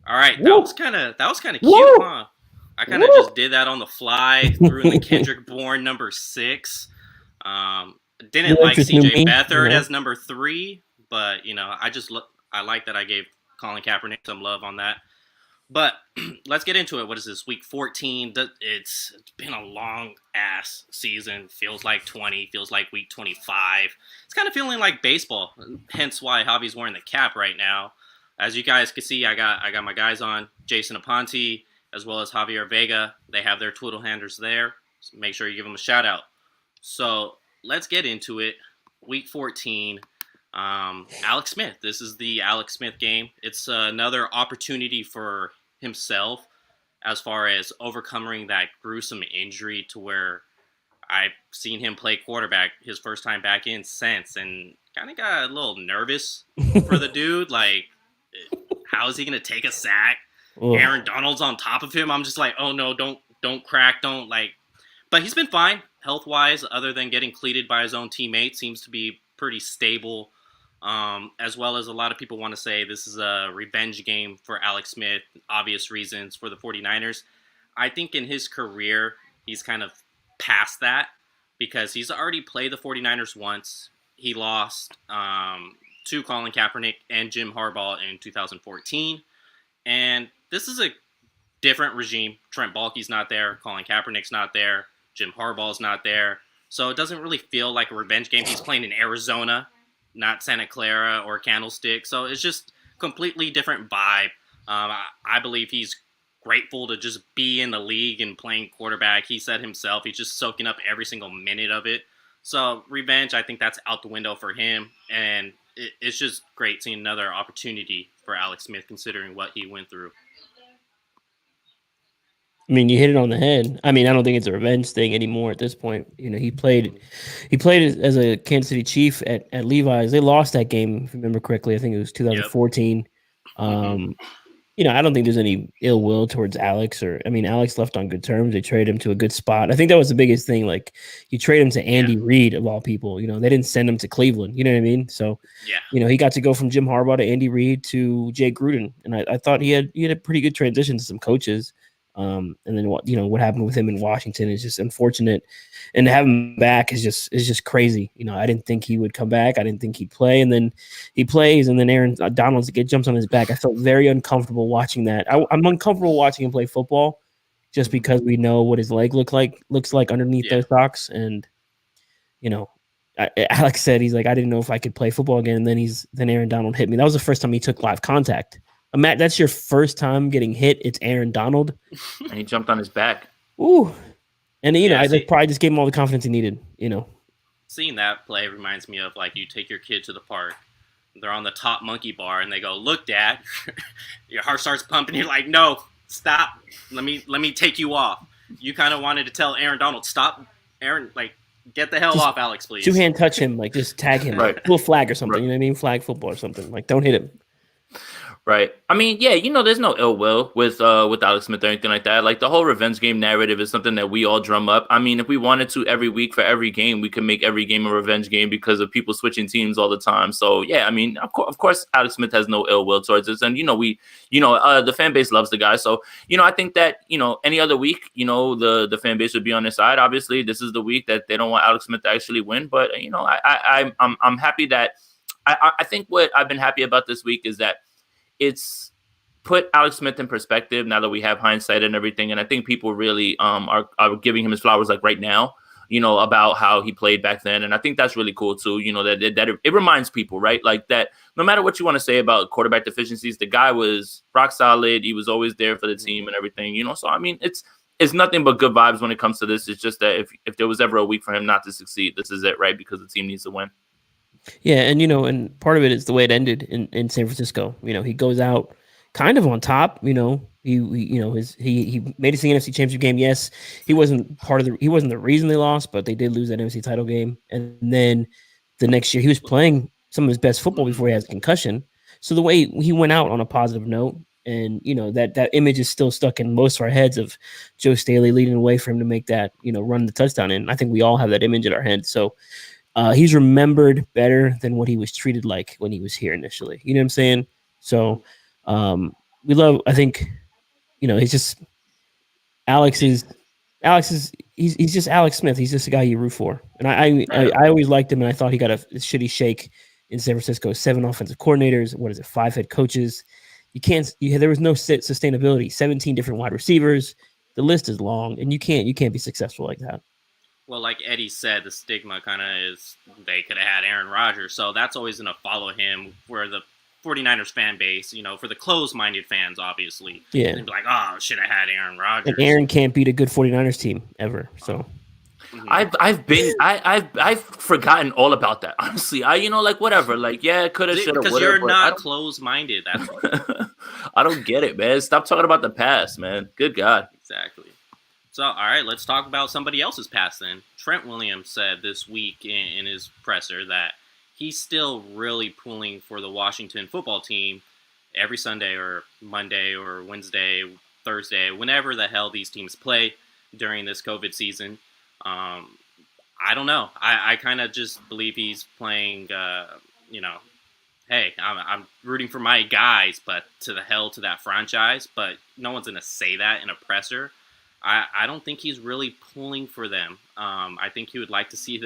All right, Woo, that was kind of cute, woo, huh? I kind of woo. just did that on the fly, threw in the Kendrick Bourne number 6. New Didn't like entrance, new C.J. me. You Beathard know, as number 3, but I like that I gave Colin Kaepernick some love on that. But let's get into it. What is this, week 14? It's been a long ass season. Feels like 20. Feels like week 25. It's kind of feeling like baseball. Hence why Javi's wearing the cap right now. As you guys can see, I got my guys on Jason Aponte as well as Javier Vega. They have their twiddle handers there. So make sure you give them a shout out. So let's get into it. Week 14. Alex Smith. This is the Alex Smith game. It's another opportunity for himself as far as overcoming that gruesome injury to where I've seen him play quarterback his first time back in since and kind of got a little nervous for the dude. Like, how is he going to take a sack? Ugh. Aaron Donald's on top of him. I'm just like, oh no, don't crack, don't like. But he's been fine health wise, other than getting cleated by his own teammate. Seems to be pretty stable. As well as a lot of people want to say this is a revenge game for Alex Smith, obvious reasons for the 49ers. I think in his career, he's kind of past that because he's already played the 49ers once. He lost to Colin Kaepernick and Jim Harbaugh in 2014. And this is a different regime. Trent Baalke's not there. Colin Kaepernick's not there. Jim Harbaugh's not there. So it doesn't really feel like a revenge game. He's playing in Arizona, not Santa Clara or Candlestick. So it's just completely different vibe. I believe he's grateful to just be in the league and playing quarterback. He said himself, he's just soaking up every single minute of it. So revenge, I think that's out the window for him. And it's just great seeing another opportunity for Alex Smith considering what he went through. I mean, you hit it on the head. I mean, I don't think it's a revenge thing anymore at this point. You know, he played as a Kansas City Chief at Levi's. They lost that game, if I remember correctly. I think it was Yep. 2014. Mm-hmm. Um, you know, I don't think there's any ill will towards Alex or I mean, Alex left on good terms. They traded him to a good spot. I think that was the biggest thing. Like you trade him to Yeah. Andy Reid of all people. You know, they didn't send him to Cleveland. You know what I mean? So, Yeah. you know, he got to go from Jim Harbaugh to Andy Reid to Jay Gruden. And I thought he had a pretty good transition to some coaches. And then what happened with him in Washington is just unfortunate, and to have him back is just crazy. You know, I didn't think he would come back. I didn't think he'd play, and then he plays, and then Aaron Donald jumps on his back. I felt very uncomfortable watching that. I'm uncomfortable watching him play football, just because we know what his leg looks like underneath Yeah. those socks, and you know. Alex said he's like I didn't know if I could play football again. And then Aaron Donald hit me. That was the first time he took live contact. Matt, that's your first time getting hit. It's Aaron Donald. And he jumped on his back. Ooh. And, Yeah, I probably just gave him all the confidence he needed, Seeing that play reminds me of like you take your kid to the park. They're on the top monkey bar and they go, "Look, Dad." Your heart starts pumping. You're like, "No, stop. Let me take you off." You kind of wanted to tell Aaron Donald, "Stop, Aaron. Like, get the hell Just off, Alex, please." Two-hand touch him, like just tag him. Right. Little flag or something, Right. you know what I mean? Flag football or something. Like, don't hit him. Right. I mean, yeah, there's no ill will with Alex Smith or anything like that. Like the whole revenge game narrative is something that we all drum up. I mean, if we wanted to every week for every game, we could make every game a revenge game because of people switching teams all the time. So yeah, I mean, of course, Alex Smith has no ill will towards us, and the fan base loves the guy. So I think that any other week, the fan base would be on his side. Obviously, this is the week that they don't want Alex Smith to actually win, but I'm happy that I think what I've been happy about this week is that it's put Alex Smith in perspective now that we have hindsight and everything. And I think people really are giving him his flowers like right now, about how he played back then. And I think that's really cool too, that it reminds people, right? Like that no matter what you want to say about quarterback deficiencies, the guy was rock solid. He was always there for the team and everything, So, I mean, it's nothing but good vibes when it comes to this. It's just that if there was ever a week for him not to succeed, this is it, right? Because the team needs to win. Yeah, and and part of it is the way it ended in San Francisco. He goes out kind of on top. He made it to the NFC Championship game. Yes, he wasn't the reason they lost, but they did lose that NFC title game. And then the next year, he was playing some of his best football before he had a concussion. So the way he went out on a positive note, and that image is still stuck in most of our heads of Joe Staley leading the way for him to make that run the touchdown. And I think we all have that image in our head. So. He's remembered better than what he was treated like when he was here initially. You know what I'm saying? So we love. I think he's just Alex is he's just Alex Smith. He's just a guy you root for, and I always liked him, and I thought he got a shitty shake in San Francisco. 7 offensive coordinators. What is it? 5 head coaches. There was no sustainability. 17 different wide receivers. The list is long, and you can't be successful like that. Well, like Eddie said, the stigma kind of is they could have had Aaron Rodgers, so that's always going to follow him. Where the 49ers fan base, for the closed-minded fans, obviously, yeah, they'd be like, "Oh, should have had Aaron Rodgers." And Aaron can't beat a good 49ers team ever. So, I've forgotten all about that. Honestly, whatever, could have, should have, because you're not closed-minded. That's why. I don't get it, man. Stop talking about the past, man. Good God. Exactly. So, all right, let's talk about somebody else's past then. Trent Williams said this week in his presser that he's still really pulling for the Washington football team every Sunday or Monday or Wednesday, Thursday, whenever the hell these teams play during this COVID season. I don't know. I kind of just believe he's playing, hey, I'm rooting for my guys, but to the hell to that franchise. But no one's going to say that in a presser. I don't think he's really pulling for them. I think he would like to see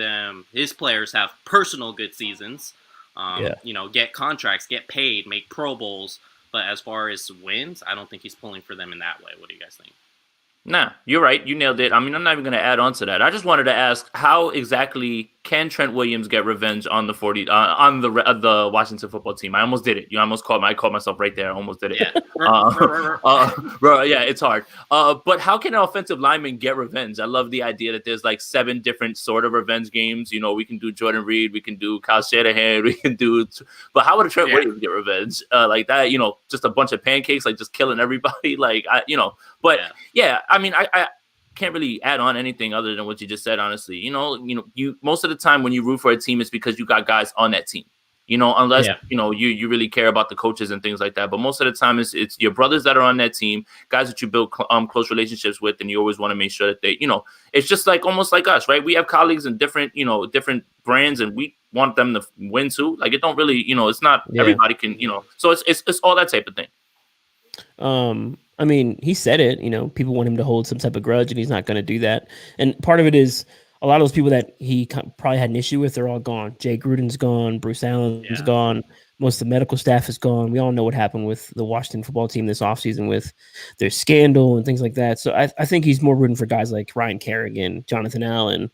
his players have personal good seasons, get contracts, get paid, make Pro Bowls. But as far as wins, I don't think he's pulling for them in that way. What do you guys think? Nah, you're right. You nailed it. I mean, I'm not even going to add on to that. I just wanted to ask, how exactly can Trent Williams get revenge on the the Washington football team? I almost did it. I caught myself right there. I almost did it. Yeah, yeah, it's hard. But how can an offensive lineman get revenge? I love the idea that there's 7 different sort of revenge games. We can do Jordan Reed, we can do Kyle Shanahan, we can do. But how would a Trent Williams get revenge? Like that, just a bunch of pancakes, just killing everybody, But I mean, I can't really add on anything other than what you just said, honestly. You most of the time when you root for a team, it's because you got guys on that team. Unless you really care about the coaches and things like that. But most of the time, it's your brothers that are on that team, guys that you build close relationships with, and you always want to make sure that they, it's just almost like us, right? We have colleagues in different brands, and we want them to win too. It don't really, it's not everybody can, So it's all that type of thing. I mean, he said it, people want him to hold some type of grudge, and he's not going to do that. And part of it is a lot of those people that he probably had an issue with, they're all gone. Jay Gruden's gone. Bruce Allen's gone. Most of the medical staff is gone. We all know what happened with the Washington football team this offseason with their scandal and things like that. So I think he's more rooting for guys like Ryan Kerrigan, Jonathan Allen,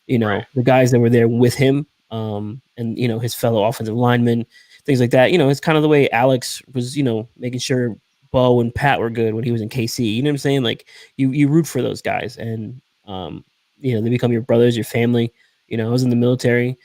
the guys that were there with him, and, his fellow offensive linemen, things like that. It's kind of the way Alex was, making sure Bo and Pat were good when he was in KC. You know what I'm saying? You root for those guys, and they become your brothers, your family. I was in the military.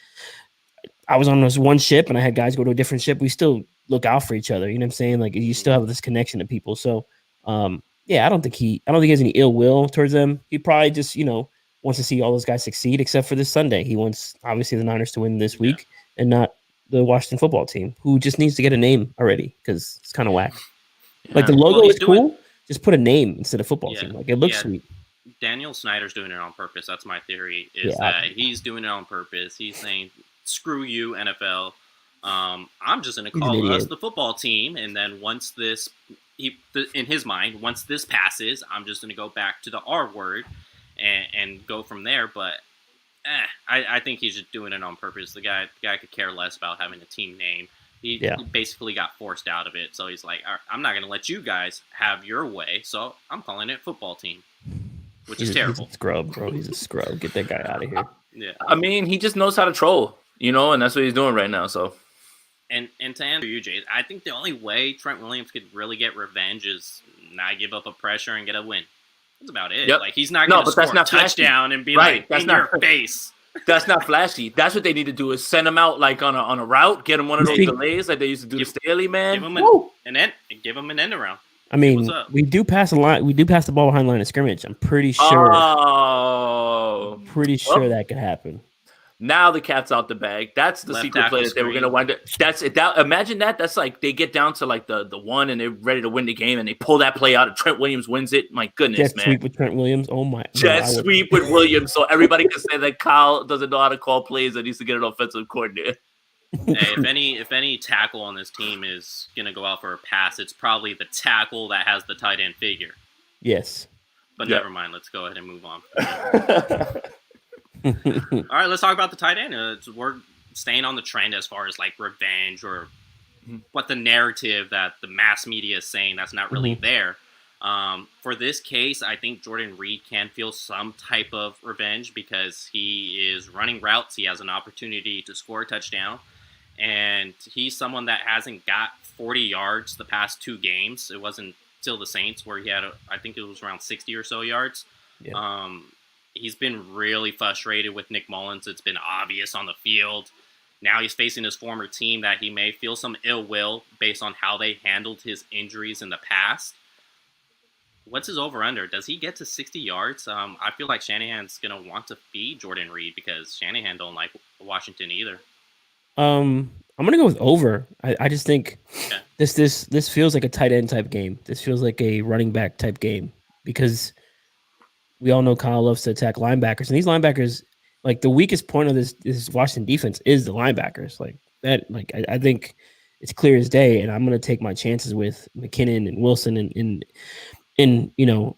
I was on this one ship, and I had guys go to a different ship. We still look out for each other. You know what I'm saying? You still have this connection to people. So, I don't think he has any ill will towards them. He probably just wants to see all those guys succeed, except for this Sunday. He wants obviously the Niners to win this week, and not the Washington football team, who just needs to get a name already because it's kind of whack. The logo is cool. Just put a name instead of football team. It looks sweet. Daniel Snyder's doing it on purpose. That's my theory. That he's doing it on purpose. He's saying, "Screw you, NFL. I'm just going to call us the football team, and then once this, in his mind, once this passes, I'm just going to go back to the R word and go from there." But I think he's just doing it on purpose. The guy could care less about having a team name. He basically got forced out of it. So he's like, all right, I'm not going to let you guys have your way. So I'm calling it football team, which is terrible. He's a scrub, bro. He's a scrub. Get that guy out of here. Yeah. I mean, he just knows how to troll, and that's what he's doing right now. So, and to answer you, Jay, I think the only way Trent Williams could really get revenge is not give up a pressure and get a win. That's about it. Yep. He's not going to score a touchdown and be in your face. That's not flashy. That's what they need to do is send him out on a route, get him one of those delays like they used to do to Staley, man. Give him an end around. I mean, we do pass a line. We do pass the ball behind line of scrimmage. I'm pretty sure. Sure that could happen. Now the cat's out the bag. That's the secret play that they were going to wind up. That's it. Imagine that. That's they get down to the one and they're ready to win the game and they pull that play out and Trent Williams wins it. My goodness, man. Jet sweep with Trent Williams. Oh my. Jet sweep with Williams. So everybody can say that Kyle doesn't know how to call plays and needs to get an offensive coordinator. Hey, if any tackle on this team is gonna go out for a pass, it's probably the tackle that has the tight end figure. Yes. But Yeah. never mind. Let's go ahead and move on. All right, let's talk about the tight end. We're staying on the trend as far as like revenge or what the narrative that the mass media is saying that's not really there. For this case, I think Jordan Reed can feel some type of revenge because he is running routes. He has an opportunity to score a touchdown. And he's someone that hasn't got 40 yards the past 2 games. It wasn't till the Saints where he had, I think it was around 60 or so yards. Yeah. He's been really frustrated with Nick Mullins. It's been obvious on the field. Now he's facing his former team that he may feel some ill will based on how they handled his injuries in the past. What's his over-under? Does he get to 60 yards? I feel like Shanahan's going to want to feed Jordan Reed because Shanahan don't like Washington either. I'm gonna go with over. I just think Okay. this feels like a tight end type game. This feels like a running back type game because we all know Kyle loves to attack linebackers, and these linebackers, like the weakest point of this Washington defense is the linebackers. Like that, like I think it's clear as day, and I'm gonna take my chances with McKinnon and Wilson and in in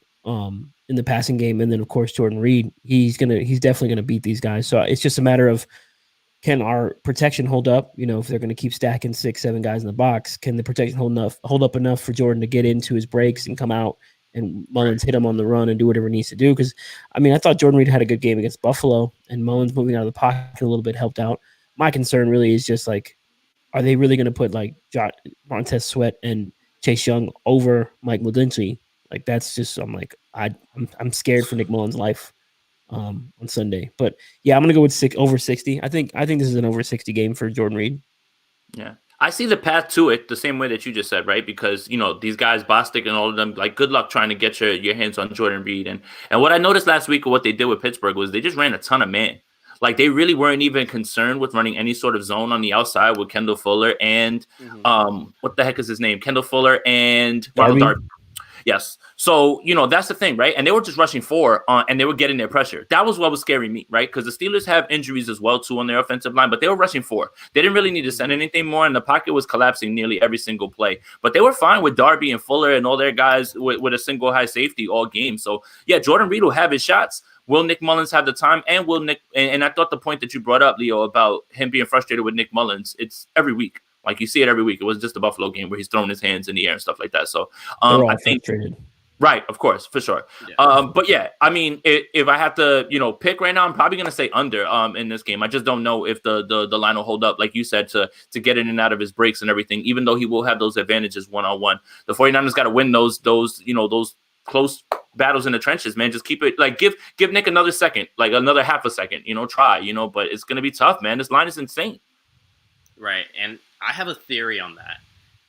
the passing game, and then of course Jordan Reed. He's definitely gonna beat these guys. So it's just a matter of, can our protection hold up? If they're going to keep stacking 6-7 guys in the box, can the protection hold up enough for Jordan to get into his breaks and come out and Mullins hit him on the run and do whatever he needs to do? Because I thought Jordan Reed had a good game against Buffalo, and Mullins moving out of the pocket a little bit helped out. My concern really is just like, are they really going to put like Montez Sweat and Chase Young over Mike Mudinski? Like that's just I'm scared for Nick Mullins' life on Sunday. But yeah, I'm gonna go with over 60. I think this is an over 60 game for Jordan Reed. Yeah. I see the path to it the same way that you just said, right? Because, these guys, Bostic and all of them, like, good luck trying to get your hands on Jordan Reed. And what I noticed last week of what they did with Pittsburgh was they just ran a ton of man. Like, they really weren't even concerned with running any sort of zone on the outside with Kendall Fuller and, what the heck is his name? Kendall Fuller and Ronald Darby. Yes. So, that's the thing, right? And they were just rushing 4 and they were getting their pressure. That was what was scaring me, right? Because the Steelers have injuries as well, too, on their offensive line, but they were rushing 4. They didn't really need to send anything more, and the pocket was collapsing nearly every single play. But they were fine with Darby and Fuller and all their guys with a single high safety all game. So, yeah, Jordan Reed will have his shots. Will Nick Mullins have the time? And will Nick – and I thought the point that you brought up, Leo, about him being frustrated with Nick Mullins, it's every week. Like, you see it every week. It wasn't just the Buffalo game where he's throwing his hands in the air and stuff like that. So, I think frustrated. Right, of course, for sure. Yeah. But yeah, if I have to, pick right now, I'm probably gonna say under in this game. I just don't know if the line will hold up, like you said, to get in and out of his breaks and everything, even though he will have those advantages one-on-one. The 49ers got to win those close battles in the trenches, man. Just keep it, like, give Nick another second, like another half a second, try, but it's gonna be tough, man. This line is insane. Right, and I have a theory on that.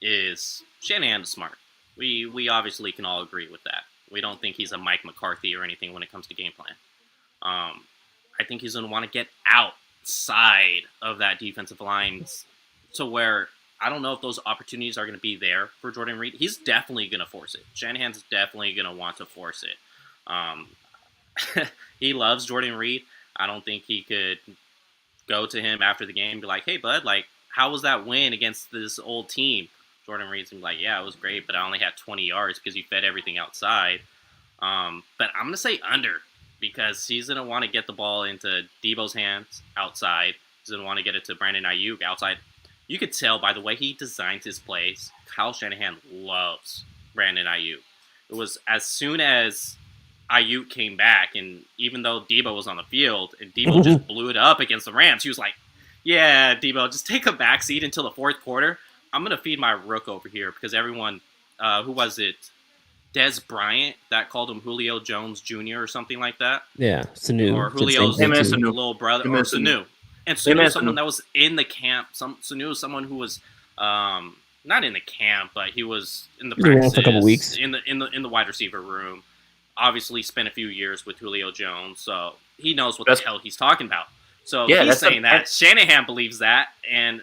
Is Shanahan is smart. We obviously can all agree with that. We don't think he's a Mike McCarthy or anything when it comes to game plan. I think he's going to want to get outside of that defensive line to where I don't know if those opportunities are going to be there for Jordan Reed. He's definitely going to force it. Shanahan's definitely going to want to force it. He loves Jordan Reed. I don't think he could go to him after the game and be like, hey, bud, like, how was that win against this old team? Jordan Reed's gonna be like, yeah, it was great, but I only had 20 yards because you fed everything outside. But I'm going to say under because he's going to want to get the ball into Debo's hands outside. He's going to want to get it to Brandon Ayuk outside. You could tell by the way he designs his plays, Kyle Shanahan loves Brandon Ayuk. It was as soon as Ayuk came back, and even though Debo was on the field, and Debo just blew it up against the Rams, he was like, yeah, Debo, just take a backseat until the fourth quarter. I'm going to feed my rook over here because everyone, who was it? Des Bryant that called him Julio Jones Jr. or something like that. Yeah, Sanu. Or Julio's little brother. Or Sanu. And Sanu was someone that was in the camp. Sanu was someone who was not in the camp, but he was in the practices for a couple weeks. in the wide receiver room. Obviously spent a few years with Julio Jones, so he knows what the hell he's talking about. So yeah, he's saying that. Shanahan believes that, and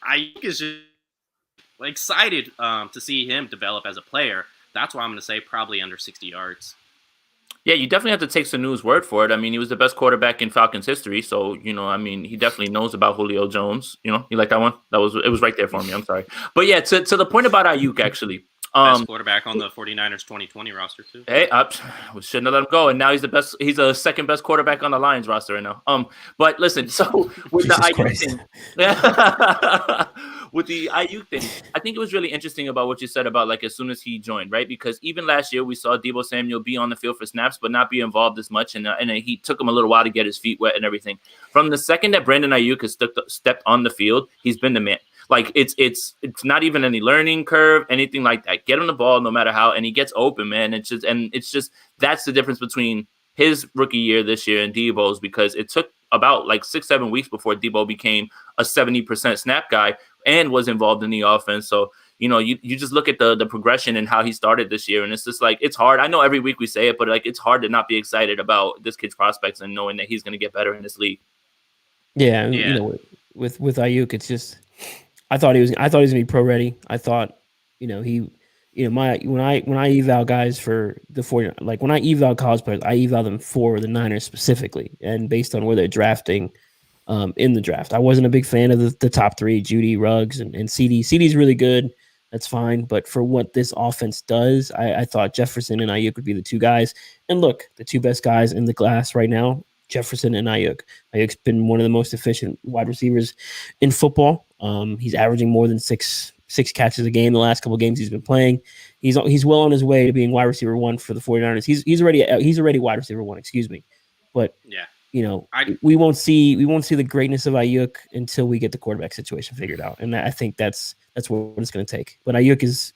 I is just excited to see him develop as a player. That's why I'm going to say probably under 60 yards. Yeah, you definitely have to take Sanu's word for it. I mean, he was the best quarterback in Falcons history, so I mean, he definitely knows about Julio Jones. You like that one? It was right there for me. I'm sorry, but yeah, to the point about Ayuk, actually, Best quarterback on the 49ers 2020 roster too. Hey, we shouldn't have let him go, and now he's the best. He's the second best quarterback on the Lions roster right now. But listen, so with Jesus the IU Christ. thing, with the IU thing, I think it was really interesting about what you said about like as soon as he joined, right? Because even last year we saw Deebo Samuel be on the field for snaps, but not be involved as much, and he took him a little while to get his feet wet and everything. From the second that Brandon Ayuk has stepped on the field, he's been the man. Like it's not even any learning curve, anything like that. Get him the ball no matter how, and he gets open, man. It's just that's the difference between his rookie year this year and Debo's, because it took about like 6-7 weeks before Debo became a 70% snap guy and was involved in the offense. So you just look at the progression and how he started this year, and it's just like it's hard. I know every week we say it, but like it's hard to not be excited about this kid's prospects and knowing that he's going to get better in this league. Yeah, with Ayuk, it's just. I thought he was gonna be pro ready. I thought, when I eval guys for the 40, like when I eval college players, I eval them for the Niners specifically, and based on where they're drafting, in the draft. I wasn't a big fan of the top three, Judy, Ruggs, and CD. CD's really good. That's fine, but for what this offense does, I thought Jefferson and Ayuk would be the two guys. And look, the two best guys in the class right now, Jefferson and Ayuk. Ayuk's been one of the most efficient wide receivers in football. He's averaging more than six catches a game the last couple of games he's been playing. He's well on his way to being wide receiver one for the 49ers. He's already wide receiver one, excuse me. But yeah, we won't see the greatness of Ayuk until we get the quarterback situation figured out. And I think that's what it's going to take. But Ayuk is,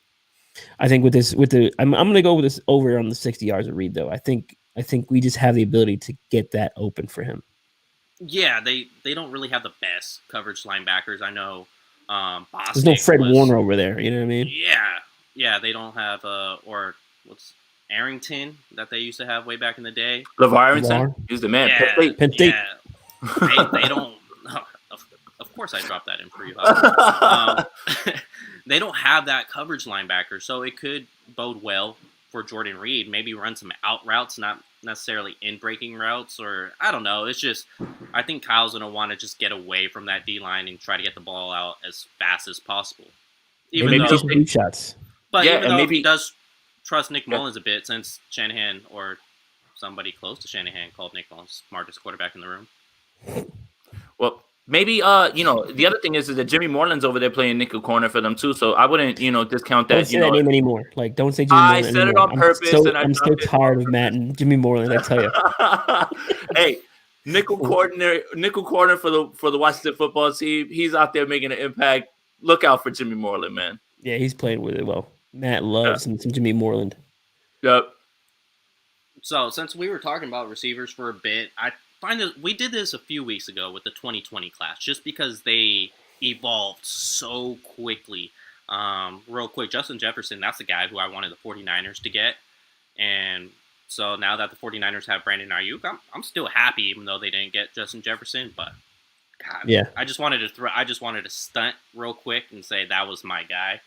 I think I'm going to go with this over on the 60 yards of Reed though. I think we just have the ability to get that open for him. Yeah, they don't really have the best coverage linebackers. I know. Bostic There's no Fred Warner over there. You know what I mean? Yeah. They don't have or what's Arrington that they used to have way back in the day. LeVar Arrington, he's the man. Yeah, Penn State. They don't. Of course, I dropped that in for you. They don't have that coverage linebacker, so it could bode well for Jordan Reed. Maybe run some out routes, not necessarily in breaking routes, or I don't know. It's just I think Kyle's gonna want to just get away from that D line and try to get the ball out as fast as possible. Maybe just deep shots. But even though he does trust Nick Mullins a bit, since Shanahan or somebody close to Shanahan called Nick Mullins smartest quarterback in the room. Well, maybe the other thing is that Jimmy Moreland's over there playing nickel corner for them too. So I wouldn't discount that. Don't say that name anymore. Like don't say Jimmy Moreland. I said it on purpose. I'm so tired of Matt and Jimmy Moreland. I tell you. Hey, nickel corner for the Washington football team. He's out there making an impact. Look out for Jimmy Moreland, man. Yeah, he's playing with it well. Matt loves some Jimmy Moreland. Yep. So since we were talking about receivers for a bit, I find that we did this a few weeks ago with the 2020 class, just because they evolved so quickly. Real quick, Justin Jefferson, that's the guy who I wanted the 49ers to get. And so now that the 49ers have Brandon Ayuk, I'm still happy, even though they didn't get Justin Jefferson. But God, yeah, I just wanted to stunt real quick and say that was my guy.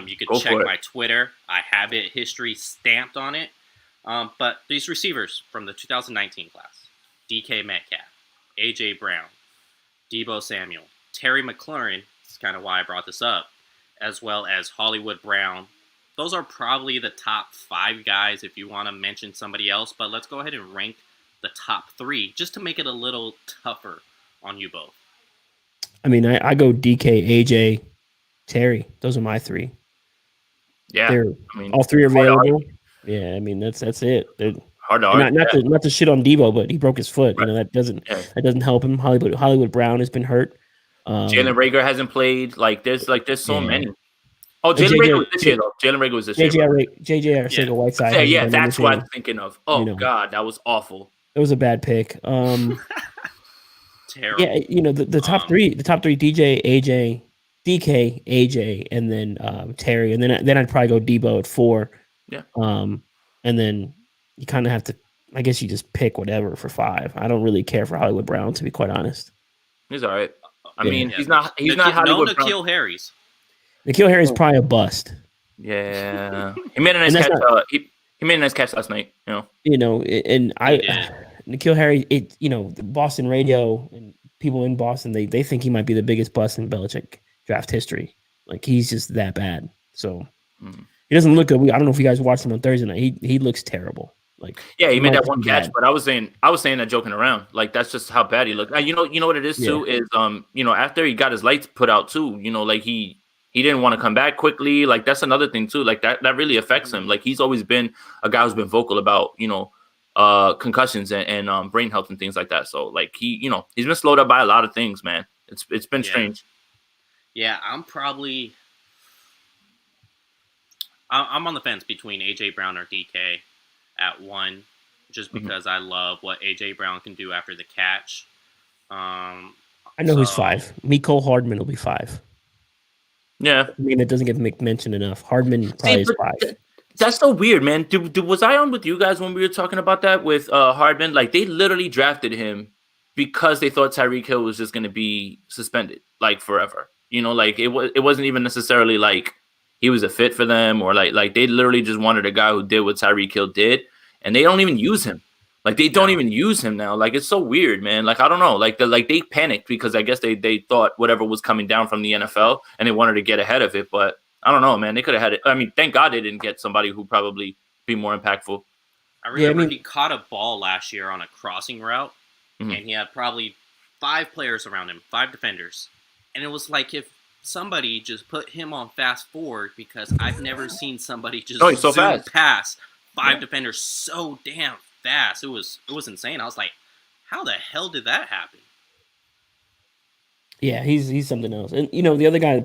You could check my Twitter. I have it history stamped on it. But these receivers from the 2019 class, DK Metcalf, AJ Brown, Deebo Samuel, Terry McLaurin, that's kind of why I brought this up, as well as Hollywood Brown. Those are probably the top 5 guys if you want to mention somebody else, but let's go ahead and rank the top 3 just to make it a little tougher on you both. I mean, I go DK, AJ, Terry. Those are my 3. Yeah. All 3 are available. Yeah, I mean that's it. They're hard to argue. Not to shit on Deebo, but he broke his foot. Right. That doesn't help him. Hollywood Brown has been hurt. Jalen Reagor hasn't played. There's so many. Oh, Jalen Reagor was this year though. Jalen Reagor was this year. JJ Arcega-Whiteside. Yeah, that's what I'm thinking of. Oh God, that was awful. It was a bad pick. Terrible. Yeah, the top 3, DJ, AJ, DK, AJ, and then Terry, and then I'd probably go Deebo at 4. Yeah. And then you kind of have to. I guess you just pick whatever for 5. I don't really care for Hollywood Brown, to be quite honest. He's all right. I mean, he's not Hollywood Brown. N'Keal Harry's. N'Keal Harry's probably a bust. Yeah, he made a nice catch. He made a nice catch last night. And He did. N'Keal Harry, the Boston radio and people in Boston, they think he might be the biggest bust in Belichick draft history. Like he's just that bad. So he doesn't look good. I don't know if you guys watched him on Thursday night. He looks terrible. Like Yeah, he made might that one be catch, bad. but I was saying that joking around. Like that's just how bad he looked. You know what it is too is after he got his lights put out too, like he didn't want to come back quickly. Like that's another thing too. Like that really affects him. Like he's always been a guy who's been vocal about concussions and brain health and things like that. So like he's been slowed up by a lot of things, man. It's been strange. Yeah, I'm on the fence between AJ Brown or DK at 1, just because I love what AJ Brown can do after the catch. I know who's 5. Mecole Hardman will be 5. Yeah, I mean that doesn't get mentioned enough. Hardman probably is 5. That's so weird, man. Was I on with you guys when we were talking about that with Hardman? Like they literally drafted him because they thought Tyreek Hill was just going to be suspended like forever. Like it wasn't even necessarily like he was a fit for them or like they literally just wanted a guy who did what Tyreek Hill did, and they don't even use him. Like they don't even use him now. Like it's so weird, man. Like I don't know. Like they panicked because I guess they thought whatever was coming down from the NFL and they wanted to get ahead of it, but I don't know, man. They could have had it. I mean, thank God they didn't get somebody who probably be more impactful. I remember he caught a ball last year on a crossing route, and he had probably 5 players around him, 5 defenders. And it was like if somebody just put him on fast forward, because I've never seen somebody just zoom past 5 defenders so damn fast. It was insane. I was like, how the hell did that happen? Yeah, he's something else. And the other guy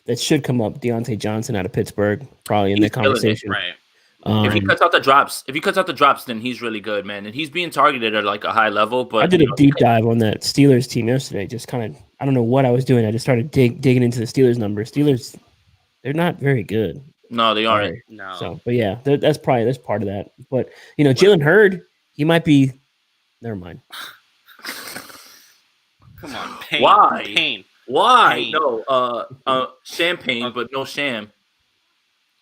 that should come up, Deontay Johnson out of Pittsburgh, probably in the conversation. Right. If he cuts out the drops, then he's really good, man. And he's being targeted at like a high level. But I did a deep dive on that Steelers team yesterday. Just kind of, I don't know what I was doing. I just started digging into the Steelers numbers. Steelers, they're not very good. No, they aren't. No. So, but yeah, that's part of that. But Jalen Hurd, he might be. Never mind. Come on, pain. Why? Pain. Why? Pain. No, champagne, but no sham.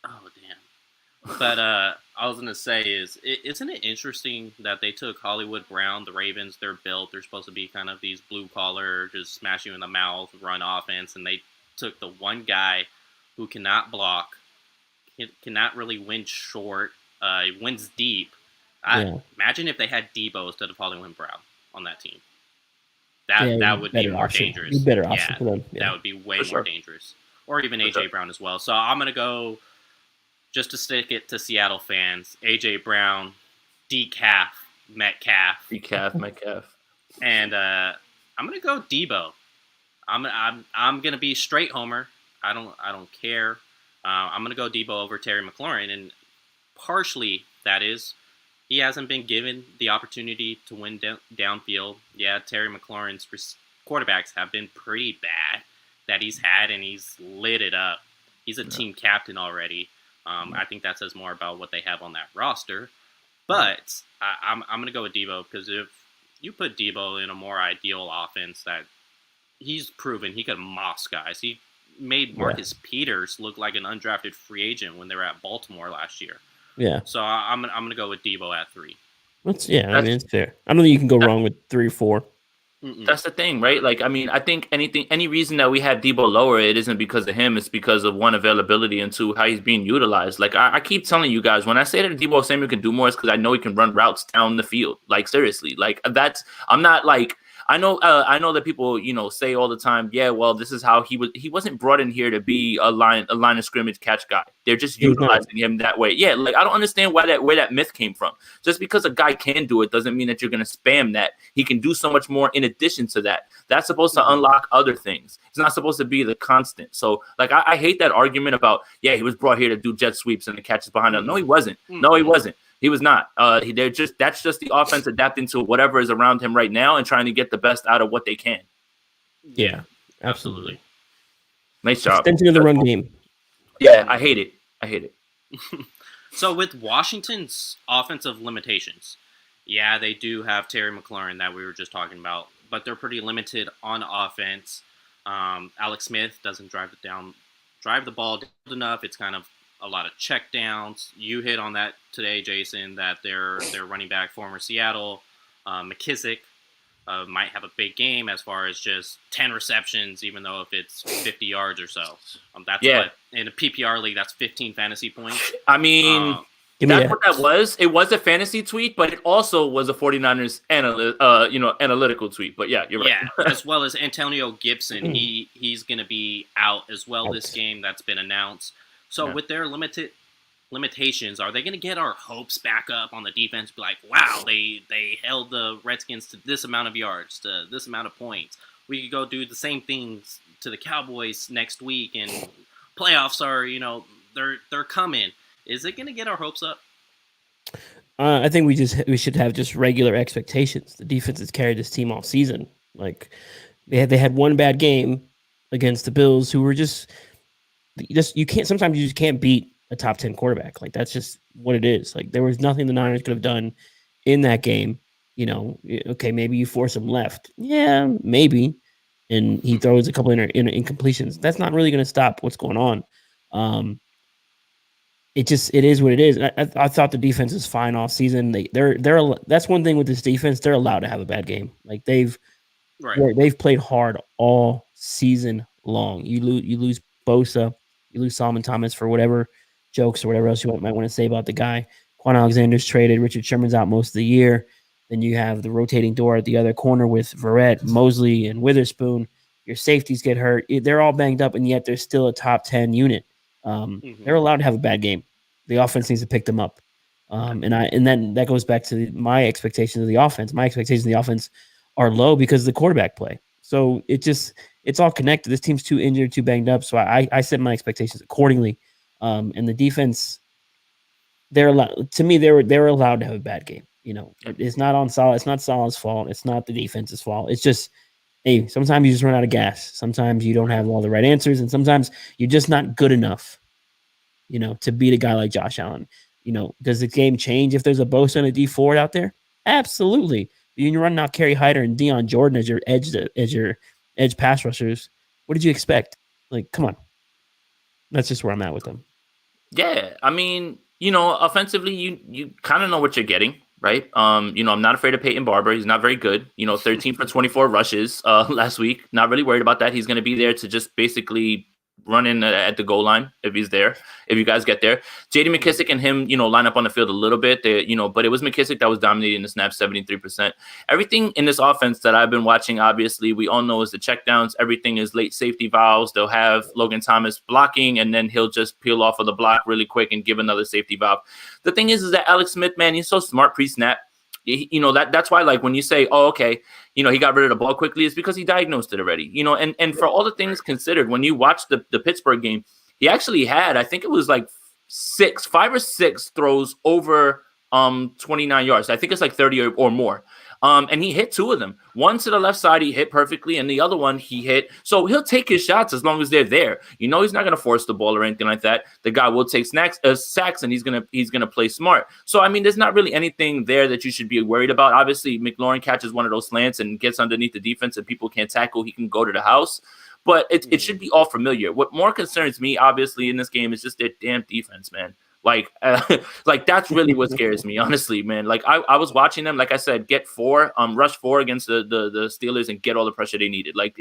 Oh damn! But I was gonna say isn't it interesting that they took Hollywood Brown, the Ravens? They're built. They're supposed to be kind of these blue collar, just smash you in the mouth, run offense, and they took the one guy who cannot block, cannot really win short, wins deep. Imagine if they had Debo instead of Hollywood Brown on that team. That would be more dangerous. Better option for them. That would be way more dangerous. Or even AJ Brown as well. So I'm gonna go, just to stick it to Seattle fans, AJ Brown, Decaf Metcalf. And I'm gonna go Debo. I'm gonna be straight homer. I don't care. I'm gonna go Debo over Terry McLaurin, and partially that is he hasn't been given the opportunity to win downfield. Yeah, Terry McLaurin's quarterbacks have been pretty bad that he's had, and he's lit it up. He's a team captain already. I think that says more about what they have on that roster. But I'm going to go with Debo, because if you put Debo in a more ideal offense, that he's proven he could moss guys. He made Marcus Peters look like an undrafted free agent when they were at Baltimore last year. Yeah. So I'm gonna go with Debo at 3. I mean, it's fair. I don't think you can go wrong with 3 or 4. That's the thing, right? Like, I mean, I think any reason that we have Debo lower, it isn't because of him. It's because of 1, availability, and 2, how he's being utilized. Like, I keep telling you guys, when I say that Debo Samuel can do more, it's because I know he can run routes down the field. Like, seriously, like I'm not like. I know that people, say all the time, yeah, well, this is how he wasn't brought in here to be a line of scrimmage catch guy. They're just utilizing him that way. Yeah, like I don't understand where that myth came from. Just because a guy can do it doesn't mean that you're going to spam that. He can do so much more in addition to that. That's supposed to unlock other things. It's not supposed to be the constant. So, like, I hate that argument about, yeah, he was brought here to do jet sweeps and the catches behind him. No, he wasn't. No, he wasn't. He was not. That's just the offense adapting to whatever is around him right now and trying to get the best out of what they can. Yeah, absolutely. Nice job. Extension of the run game. Yeah, I hate it. So with Washington's offensive limitations, yeah, they do have Terry McLaurin that we were just talking about, but they're pretty limited on offense. Alex Smith doesn't drive the ball enough. It's kind of a lot of check downs. You hit on that today, Jason, that their running back, former Seattle, McKissick, might have a big game as far as just 10 receptions, even though if it's 50 yards or so. That's what, in a PPR league, that's 15 fantasy points. I mean, that's what that was. It was a fantasy tweet, but it also was a 49ers analytical tweet. But yeah, you're right. Yeah, as well as Antonio Gibson. He's going to be out as well this game. That's been announced. So with their limitations, are they going to get our hopes back up on the defense? Be like, wow, they held the Redskins to this amount of yards, to this amount of points. We could go do the same things to the Cowboys next week, and playoffs are, they're coming. Is it going to get our hopes up? I think we should have just regular expectations. The defense has carried this team all season. Like they had one bad game against the Bills, who were just you just can't beat a top 10 quarterback. Like that's just what it is. Like there was nothing the Niners could have done in that game. Okay, maybe you force him left. Yeah, maybe. And he throws a couple incompletions. That's not really going to stop what's going on. It is what it is. I thought the defense is fine all season. That's one thing with this defense. They're allowed to have a bad game. Like they've played hard all season long. You lose Bosa, you lose Solomon Thomas for whatever jokes or whatever else you might want to say about the guy. Quan Alexander's traded. Richard Sherman's out most of the year. Then you have the rotating door at the other corner with Verrett, Mosley, and Witherspoon. Your safeties get hurt. They're all banged up, and yet they're still a top 10 unit. They're allowed to have a bad game. The offense needs to pick them up. And then that goes back to my expectations of the offense. My expectations of the offense are low because of the quarterback play. So it's all connected. This team's too injured, too banged up. So I set my expectations accordingly. And the defense, they're allowed to have a bad game. It's not on Salah. It's not Salah's fault. It's not the defense's fault. It's just, hey, sometimes you just run out of gas. Sometimes you don't have all the right answers, and sometimes you're just not good enough, to beat a guy like Josh Allen. Does the game change if there's a Bosa and a D Ford out there? Absolutely. You're running out Kerry Hyder and Deion Jordan as your edge pass rushers. What did you expect? Like, come on. That's just where I'm at with them. Yeah, I mean, offensively, you kind of know what you're getting, right? I'm not afraid of Peyton Barber. He's not very good. 13 for 24 rushes last week. Not really worried about that. He's going to be there to just basically run in at the goal line if he's there, if you guys get there. J.D. McKissick and him, line up on the field a little bit. But it was McKissick that was dominating the snap, 73%. Everything in this offense that I've been watching, obviously, we all know is the checkdowns. Everything is late safety valves. They'll have Logan Thomas blocking, and then he'll just peel off of the block really quick and give another safety valve. The thing is that Alex Smith, man, he's so smart pre-snap. That's why, like, when you say, oh, okay, he got rid of the ball quickly, it's because he diagnosed it already, and for all the things considered, when you watch the Pittsburgh game, he actually had, I think it was like 5 or 6 throws over 29 yards. I think it's like 30 or more. And he hit 2 of them. One to the left side, he hit perfectly, and the other one he hit. So he'll take his shots as long as they're there. He's not going to force the ball or anything like that. The guy will take sacks, and he's gonna play smart. So I mean, there's not really anything there that you should be worried about. Obviously, McLaurin catches one of those slants and gets underneath the defense, and people can't tackle. He can go to the house. But it should be all familiar. What more concerns me, obviously, in this game is just their damn defense, man. Like that's really what scares me, honestly, man. Like I was watching them, like I said, rush 4 against the Steelers and get all the pressure they needed. Like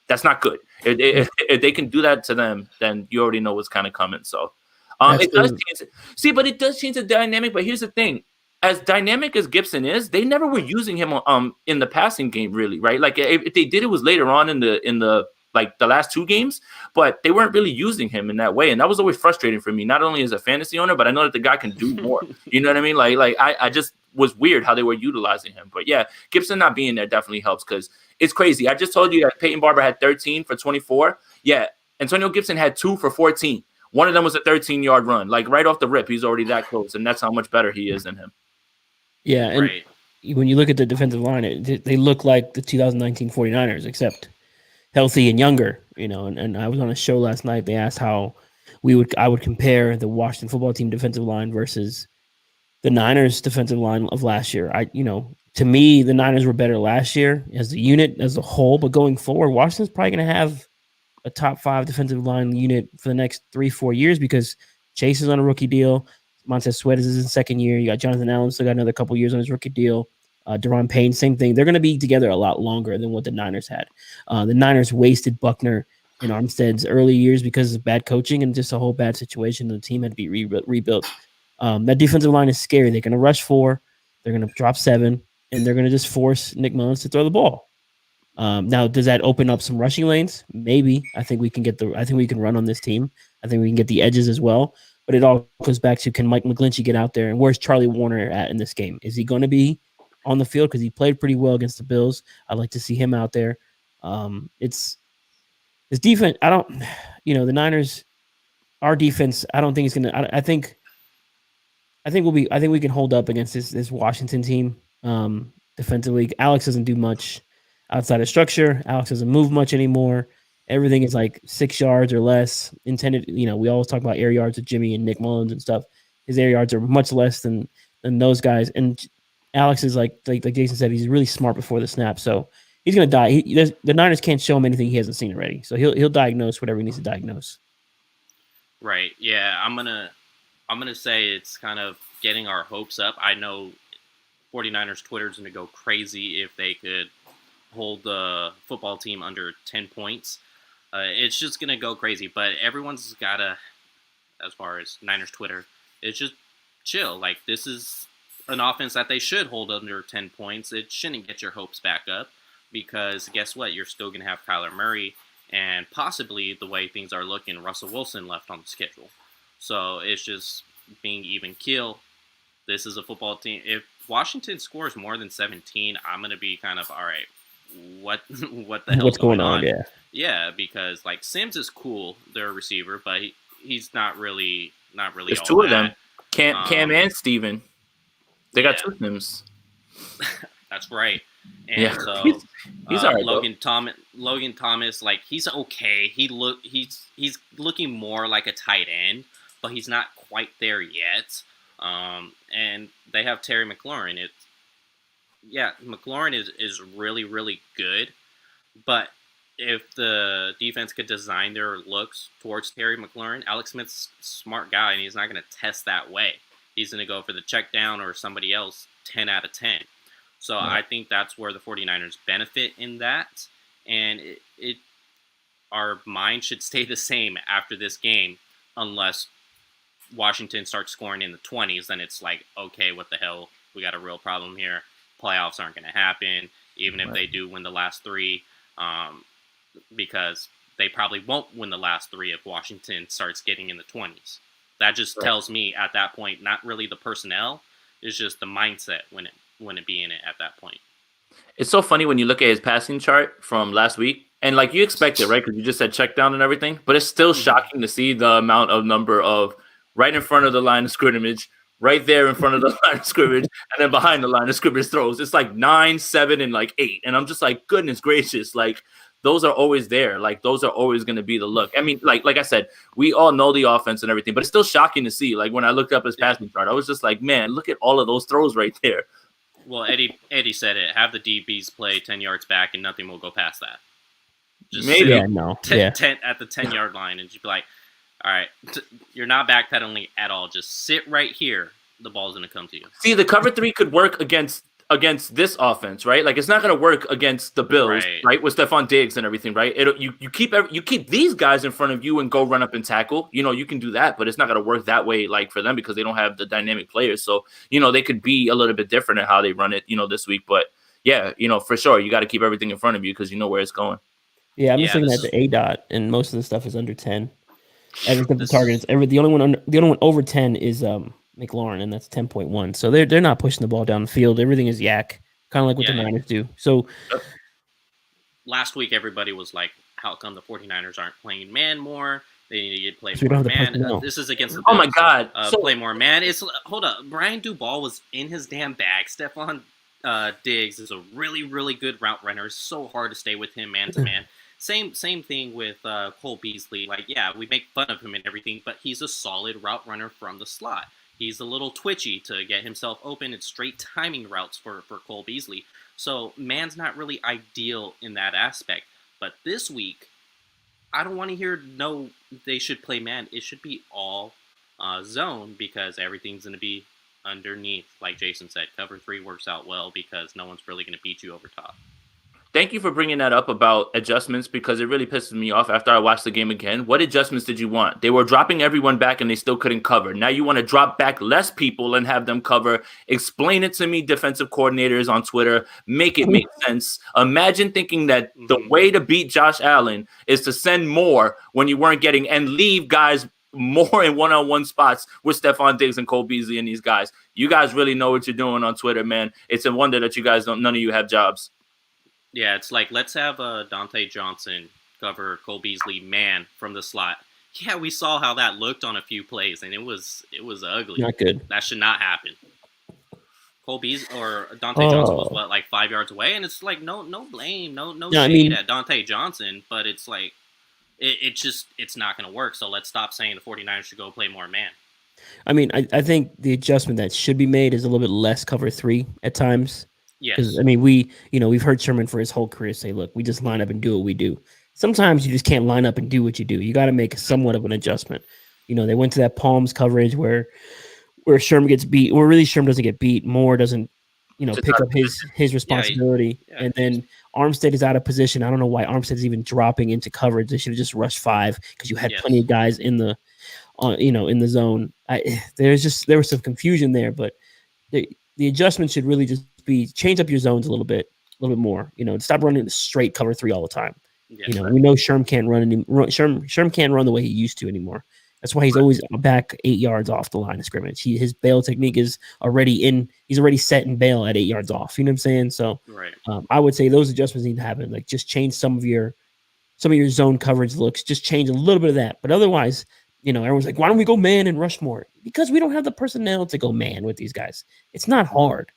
that's not good. If they can do that to them, then you already know what's kind of coming. So it does change the dynamic. But here's the thing: as dynamic as Gibson is, they never were using him in the passing game, really, right? Like if they did, it was later on in the like the last 2 games, but they weren't really using him in that way. And that was always frustrating for me, not only as a fantasy owner, but I know that the guy can do more. You know what I mean? Like I just was weird how they were utilizing him. But yeah, Gibson not being there definitely helps because it's crazy. I just told you that Peyton Barber had 13 for 24. Yeah, Antonio Gibson had 2 for 14. One of them was a 13-yard run. Like right off the rip, he's already that close, and that's how much better he is than him. Yeah, and when you look at the defensive line, they look like the 2019 49ers, except healthy and younger, and I was on a show last night. They asked how I would compare the Washington football team defensive line versus the Niners defensive line of last year. To me, the Niners were better last year as a unit, as a whole, but going forward, Washington's probably going to have a top 5 defensive line unit for the next 3-4 years because Chase is on a rookie deal. Montez Sweat is in his second year. You got Jonathan Allen still got another couple years on his rookie deal. Deron Payne, same thing. They're going to be together a lot longer than what the Niners had. The Niners wasted Buckner and Armstead's early years because of bad coaching and just a whole bad situation. The team had to be rebuilt. That defensive line is scary. They're going to rush 4. They're going to drop 7, and they're going to just force Nick Mullins to throw the ball. Now, does that open up some rushing lanes? Maybe. I think we can run on this team. I think we can get the edges as well. But it all goes back to, can Mike McGlinchey get out there, and where's Charlie Warner at in this game? Is he going to be on the field? Because he played pretty well against the Bills. I'd like to see him out there. It's his defense. The Niners, our defense, I don't think it's going to. I think we can hold up against this Washington team defensively. Alex doesn't do much outside of structure. Alex doesn't move much anymore. Everything is like 6 yards or less intended. We always talk about air yards with Jimmy and Nick Mullins and stuff. His air yards are much less than those guys. And Alex is like Jason said, he's really smart before the snap. So he's going to die. The Niners can't show him anything he hasn't seen already. So he'll diagnose whatever he needs to diagnose. Right. Yeah. I'm gonna say it's kind of getting our hopes up. I know 49ers Twitter is going to go crazy if they could hold the football team under 10 points. It's just going to go crazy. But everyone's got to, as far as Niners Twitter, it's just chill. Like, this is an offense that they should hold under 10 points. It shouldn't get your hopes back up because guess what? You're still going to have Kyler Murray and possibly, the way things are looking, Russell Wilson left on the schedule. So it's just being even keel. This is a football team. If Washington scores more than 17, I'm going to be kind of, all right, what the hell? What's going on? Yeah, because like Sims is cool, their receiver, but he's not really. There's all 2 of that. them, Cam and Steven. They got 2 Sims. That's right. And so he's all right, Logan Thomas, like, he's okay. He's looking more like a tight end, but he's not quite there yet. And they have Terry McLaurin. McLaurin is really, really good, but if the defense could design their looks towards Terry McLaurin, Alex Smith's a smart guy, and he's not going to test that way. He's going to go for the check down or somebody else 10 out of 10. So I think that's where the 49ers benefit in that, and our mind should stay the same after this game unless Washington starts scoring in the 20s, then it's like, okay, what the hell? We got a real problem here. Playoffs aren't going to happen, even if they do win the last 3, because they probably won't win the last 3 if Washington starts getting in the 20s. That just tells me at that point, not really the personnel, it's just the mindset when it be in it at that point. It's so funny when you look at his passing chart from last week, and like you expect it, right? Because you just said check down and everything, but it's still shocking to see the number of right in front of the line of scrimmage, right there in front of the line of scrimmage, and then behind the line of scrimmage throws. It's like 9, 7, and like 8. And I'm just like, goodness gracious, like those are always there. Like those are always going to be the look. I mean, like I said, we all know the offense and everything, but it's still shocking to see. Like when I looked up his passing chart, I was just like, man, look at all of those throws right there. Well, Eddie said it. Have the DBs play 10 yards back, and nothing will go past that. Just maybe 10 at the 10-yard line, and just be like, all right, you're not backpedaling at all. Just sit right here. The ball's going to come to you. See, the cover 3 could work against this offense, right? Like it's not going to work against the Bills, right? With Stephon Diggs and everything, right? You keep these guys in front of you and go run up and tackle. You can do that, but it's not going to work that way, like for them, because they don't have the dynamic players. So they could be a little bit different in how they run it, this week. But yeah, for sure, you got to keep everything in front of you because you know where it's going. Yeah, I'm just looking at the ADOT, and most of the stuff is under 10. Everything the targets. The only one over 10 is McLaurin, and that's 10.1. So they're not pushing the ball down the field. Everything is yak, kind of like what the Niners do. So last week, everybody was like, "How come the 49ers aren't playing man more? They need to get play more man." This is against the Bills. Oh my God! Play more man. Hold up. Brian Duvall was in his damn bag. Stephon Diggs is a really, really good route runner. It's so hard to stay with him man to man. Same thing with Cole Beasley. Like, yeah, we make fun of him and everything, but he's a solid route runner from the slot. He's a little twitchy to get himself open. It's straight timing routes for Cole Beasley. So man's not really ideal in that aspect. But this week, I don't want to hear no, they should play man. It should be all zone because everything's going to be underneath. Like Jason said, cover 3 works out well because no one's really going to beat you over top. Thank you for bringing that up about adjustments because it really pisses me off after I watched the game again. What adjustments did you want? They were dropping everyone back and they still couldn't cover. Now you want to drop back less people and have them cover. Explain it to me, defensive coordinators on Twitter. Make it make sense. Imagine thinking that the way to beat Josh Allen is to send more when you weren't getting and leave guys more in one-on-one spots with Stephon Diggs and Cole Beasley and these guys. You guys really know what you're doing on Twitter, man. It's a wonder that you guys don't. None of you have jobs. Yeah, it's like, let's have Dante Johnson cover Cole Beasley man from the slot. Yeah, we saw how that looked on a few plays, and it was ugly. Not good. That should not happen. Cole Beasley or Dante Johnson was like 5 yards away, and it's like no blame, no shade at Dante Johnson, but it's like it's not going to work. So let's stop saying the 49ers should go play more man. I mean, I think the adjustment that should be made is a little bit less cover 3 at times. Yes. I mean, we've heard Sherman for his whole career say, look, we just line up and do what we do. Sometimes you just can't line up and do what you do. You got to make somewhat of an adjustment. They went to that Palms coverage where Sherman gets beat, or really Sherman doesn't get beat. Moore doesn't, pick up his responsibility. And then Armstead is out of position. I don't know why Armstead is even dropping into coverage. They should have just rushed 5 because you had plenty of guys in the, in the zone. There was some confusion there, but the adjustment should really just be change up your zones a little bit more. Stop running the straight cover 3 all the time. Yes, we know Sherm can't run Sherm can't run the way he used to anymore. That's why he's always back 8 yards off the line of scrimmage. His bail technique is he's already set and bail at 8 yards off. You know what I'm saying? So I would say those adjustments need to happen. Like just change some of your zone coverage looks. Just change a little bit of that. But otherwise, everyone's like, why don't we go man and rush more? Because we don't have the personnel to go man with these guys. It's not hard.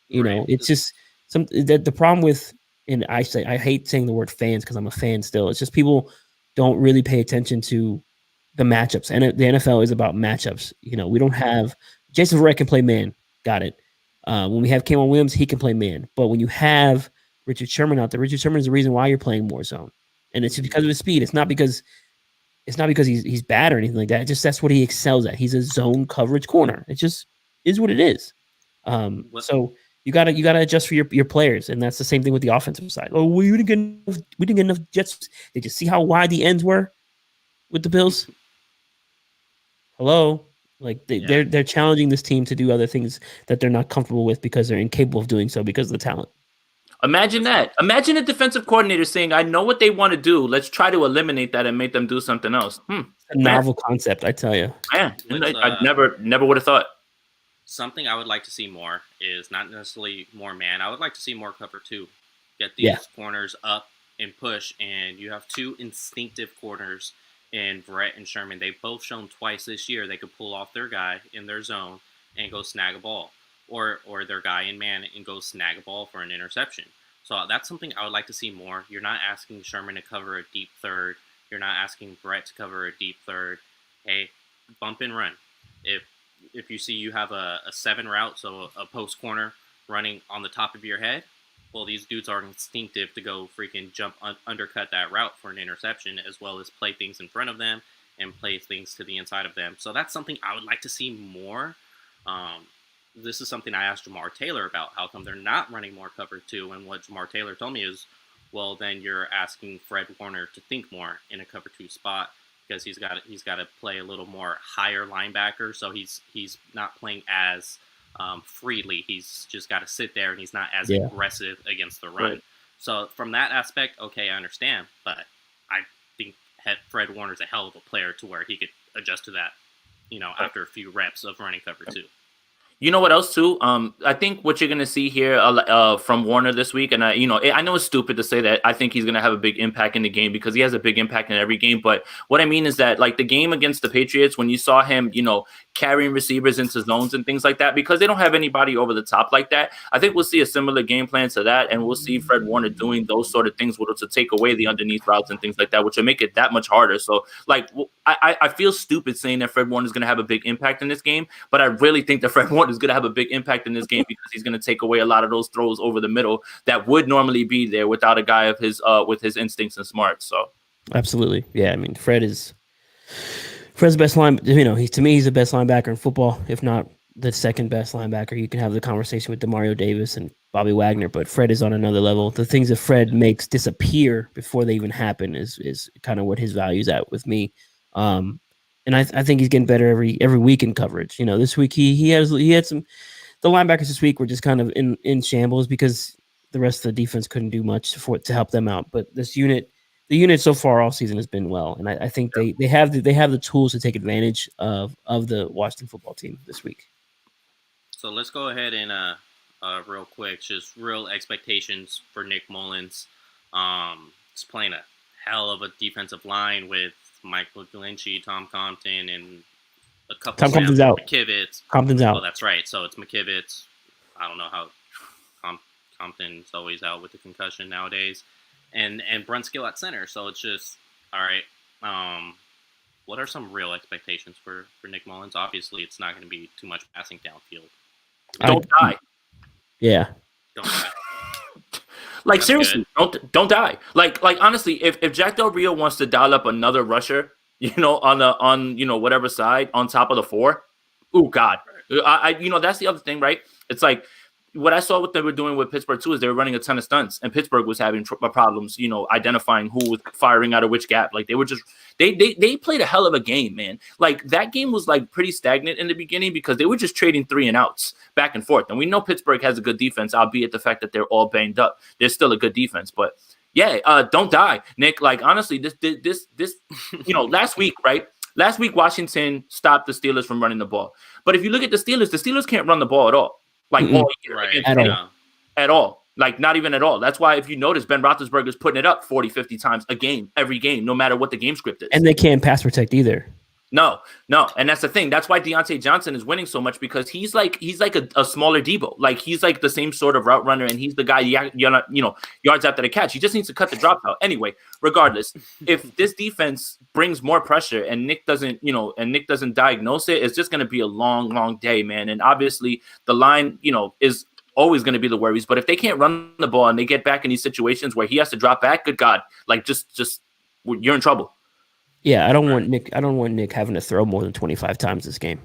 It's just the problem with, and I hate saying the word fans because I'm a fan still. It's just people don't really pay attention to the matchups. And the NFL is about matchups. We don't have Jason Verrett can play man. Got it. When we have K'Waun Williams, he can play man. But when you have Richard Sherman out there, Richard Sherman is the reason why you're playing more zone. And it's because of his speed. It's not because he's bad or anything like that. It's just that's what he excels at. He's a zone coverage corner. It just is what it is. So you gotta adjust for your players, and that's the same thing with the offensive side. Oh, we didn't get enough jets. Did you see how wide the ends were with the Bills? Hello, like they're challenging this team to do other things that they're not comfortable with because they're incapable of doing so because of the talent. Imagine that. Imagine a defensive coordinator saying, I know what they want to do. Let's try to eliminate that and make them do something else. A novel concept, I tell you. Yeah, I never would have thought. Something I would like to see more is not necessarily more man. I would like to see more cover 2. Get these corners up and push, and you have 2 instinctive corners in Verrett and Sherman. They've both shown twice this year they could pull off their guy in their zone and go snag a ball. Or their guy in man and go snag a ball for an interception. So that's something I would like to see more. You're not asking Sherman to cover a deep third. You're not asking Brett to cover a deep third. Hey, bump and run. If you see you have a 7 route, so a post corner running on the top of your head, well, these dudes are instinctive to go freaking undercut that route for an interception, as well as play things in front of them and play things to the inside of them. So that's something I would like to see more. This is something I asked Jamar Taylor about. How come they're not running more cover 2? And what Jamar Taylor told me is, well, then you're asking Fred Warner to think more in a cover 2 spot because he's got to play a little more higher linebacker. So he's not playing as freely. He's just got to sit there, and he's not as aggressive against the run. Right. So from that aspect, okay, I understand. But I think Fred Warner's a hell of a player to where he could adjust to that, after a few reps of running cover 2. You know what else too? I think what you're gonna see here from Warner this week, and I know it's stupid to say that I think he's gonna have a big impact in the game because he has a big impact in every game. But what I mean is that like the game against the Patriots, when you saw him, carrying receivers into zones and things like that, because they don't have anybody over the top like that. I think we'll see a similar game plan to that, and we'll see Fred Warner doing those sort of things, which will take away the underneath routes and things like that, which will make it that much harder. So like I feel stupid saying that Fred Warner is gonna have a big impact in this game, but I really think that Fred Warner is going to have a big impact in this game because he's going to take away a lot of those throws over the middle that would normally be there without a guy of his with his instincts and smarts. So absolutely, yeah. I mean, Fred is Fred's best line, you know, to me, he's the best linebacker in football, if not the second best linebacker. You can have the conversation with Demario Davis and Bobby Wagner, but Fred is on another level. The things that Fred makes disappear before they even happen is kind of what his value's at with me. And I think he's getting better every week in coverage. You know, this week he had some. The linebackers this week were just kind of in shambles because the rest of the defense couldn't do much to help them out. But the unit so far all season has been well, and I think they have the tools to take advantage of the Washington football team this week. So let's go ahead and real quick, just real expectations for Nick Mullins. He's playing a hell of a defensive line with Michael Glinchey, Tom Compton, and a couple. Tom Compton's out. McKivitz. Compton's out. Oh, that's right. So it's McKivitz. I don't know how Compton's always out with the concussion nowadays, and Brunskill at center. So it's just all right. What are some real expectations for Nick Mullins? Obviously, it's not going to be too much passing downfield. Don't die. Yeah. Don't die. Like That's seriously, don't die. Like honestly, if Jack Del Rio wants to dial up another rusher, you know, on whatever side on top of the four, oh God, I that's the other thing, right? It's like what I saw what they were doing with Pittsburgh too is they were running a ton of stunts, and Pittsburgh was having problems, identifying who was firing out of which gap. Like they were just they played a hell of a game, man. Like that game was like pretty stagnant in the beginning because they were just trading 3 and outs back and forth. And we know Pittsburgh has a good defense, albeit the fact that they're all banged up. They're still a good defense, but yeah, don't die, Nick. Like honestly, this last week, right? Last week Washington stopped the Steelers from running the ball, but if you look at the Steelers can't run the ball at all. Like all year, right. At all. Like not even at all. That's why if you notice, Ben Roethlisberger's putting it up 40, 50 times a game, every game, no matter what the game script is. And they can't pass protect either. No. And that's the thing. That's why Deontay Johnson is winning so much because he's like a smaller Debo. Like he's like the same sort of route runner, and he's the guy yards after the catch. He just needs to cut the drop out. Anyway, regardless, if this defense brings more pressure and Nick doesn't diagnose it, it's just going to be a long, long day, man. And obviously the line, is always going to be the worries. But if they can't run the ball and they get back in these situations where he has to drop back, good God, like just you're in trouble. Yeah, I don't want Nick having to throw more than 25 times this game.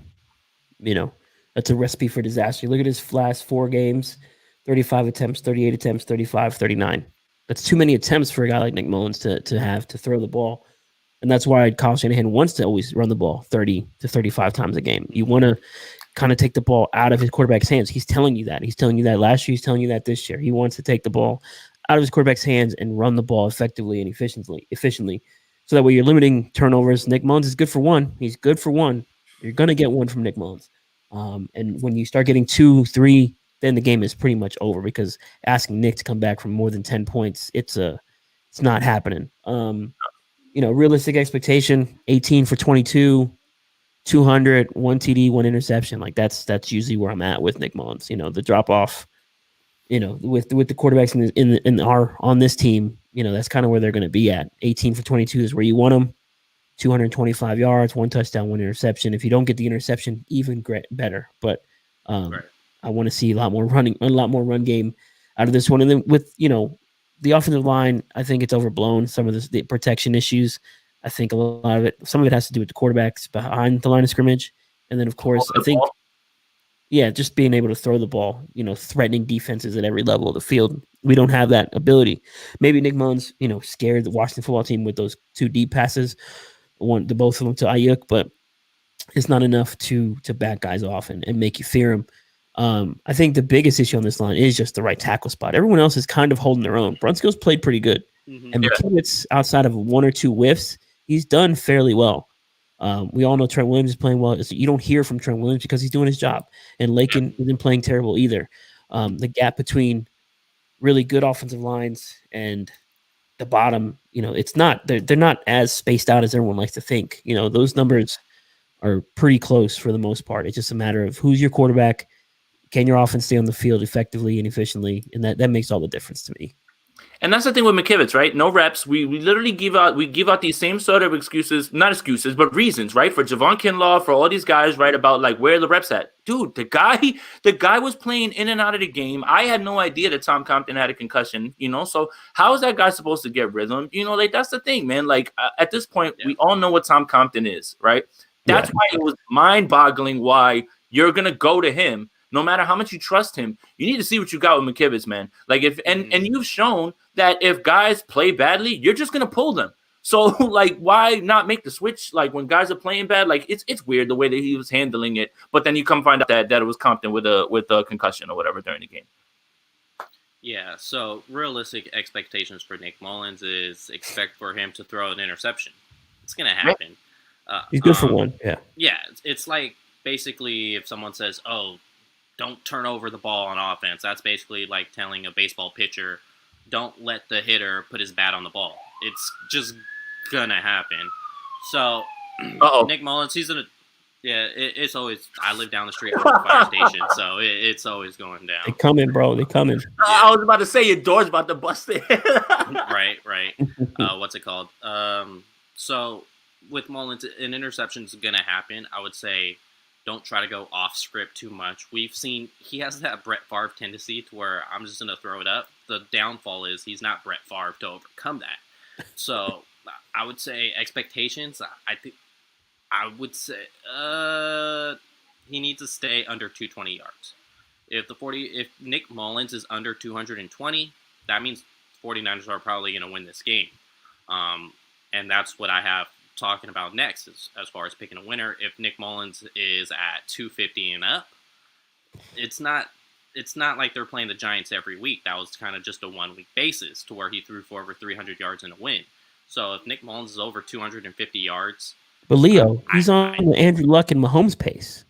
That's a recipe for disaster. Look at his last 4 games, 35 attempts, 38 attempts, 35, 39. That's too many attempts for a guy like Nick Mullins to have to throw the ball. And that's why Kyle Shanahan wants to always run the ball 30 to 35 times a game. You want to kind of take the ball out of his quarterback's hands. He's telling you that. He's telling you that last year. He's telling you that this year. He wants to take the ball out of his quarterback's hands and run the ball effectively and efficiently. So that way you're limiting turnovers. Nick Mullins is good for 1. He's good for 1. You're going to get 1 from Nick Mullins. And when you start getting 2, 3, then the game is pretty much over because asking Nick to come back from more than 10 points, it's not happening. Realistic expectation, 18 for 22, 200, 1 TD, 1 interception. Like that's usually where I'm at with Nick Mullins. The drop off, with the quarterbacks on this team, that's kind of where they're going to be at. 18 for 22 is where you want them. 225 yards, 1 touchdown, 1 interception. If you don't get the interception, even better. But Right. I want to see a lot more run game out of this one. And then with the offensive line, I think it's overblown. Some of the protection issues. I think some of it has to do with the quarterbacks behind the line of scrimmage, and then of course I think. Yeah, just being able to throw the ball, threatening defenses at every level of the field. We don't have that ability. Maybe Nick Mullins, scared the Washington football team with those 2 deep passes, both of them to Ayuk, but it's not enough to back guys off and make you fear them. I think the biggest issue on this line is just the right tackle spot. Everyone else is kind of holding their own. Brunskill's played pretty good. Mm-hmm. And McKivitz, outside of 1 or 2 whiffs, he's done fairly well. We all know Trent Williams is playing well. You don't hear from Trent Williams because he's doing his job. And Lakin isn't playing terrible either. The gap between really good offensive lines and the bottom, it's not they're not as spaced out as everyone likes to think. Those numbers are pretty close for the most part. It's just a matter of who's your quarterback, can your offense stay on the field effectively and efficiently, and that makes all the difference to me. And that's the thing with McKivitz, right? No reps. We literally give out these same sort of excuses, not excuses, but reasons, right? For Javon Kinlaw, for all these guys, right? About like where the reps at. Dude, the guy was playing in and out of the game. I had no idea that Tom Compton had a concussion, So how is that guy supposed to get rhythm? Like that's the thing, man. Like at this point, we all know what Tom Compton is, right? That's why it was mind-boggling why you're gonna go to him. No matter how much you trust him, you need to see what you got with McKivitz, man. Like and you've shown that if guys play badly, you're just gonna pull them. So like, why not make the switch? Like when guys are playing bad, like it's weird the way that he was handling it. But then you come find out that it was Compton with a concussion or whatever during the game. Yeah. So realistic expectations for Nick Mullins is expect for him to throw an interception. It's gonna happen. He's good for one. Yeah. Yeah. It's like basically if someone says, "Oh, don't turn over the ball on offense," that's basically like telling a baseball pitcher, don't let the hitter put his bat on the ball. It's just gonna happen. So Nick Mullins, it's always. I live down the street from the fire station, so it's always going down. They coming, bro. They coming. Yeah. I was about to say your door's about to bust it. Right. What's it called? So with Mullins, an interception's gonna happen. I would say, don't try to go off script too much. We've seen he has that Brett Favre tendency to where I'm just going to throw it up. The downfall is he's not Brett Favre to overcome that. So I would say expectations. I would say he needs to stay under 220 yards. If Nick Mullins is under 220, that means 49ers are probably going to win this game. And that's what I have talking about next as far as picking a winner. If Nick Mullins is at 250 and up, it's not like they're playing the Giants every week. That was kind of just a 1 week basis to where he threw for over 300 yards in a win. So if Nick Mullins is over 250 yards, but Leo, he's on the Andrew Luck and Mahomes pace.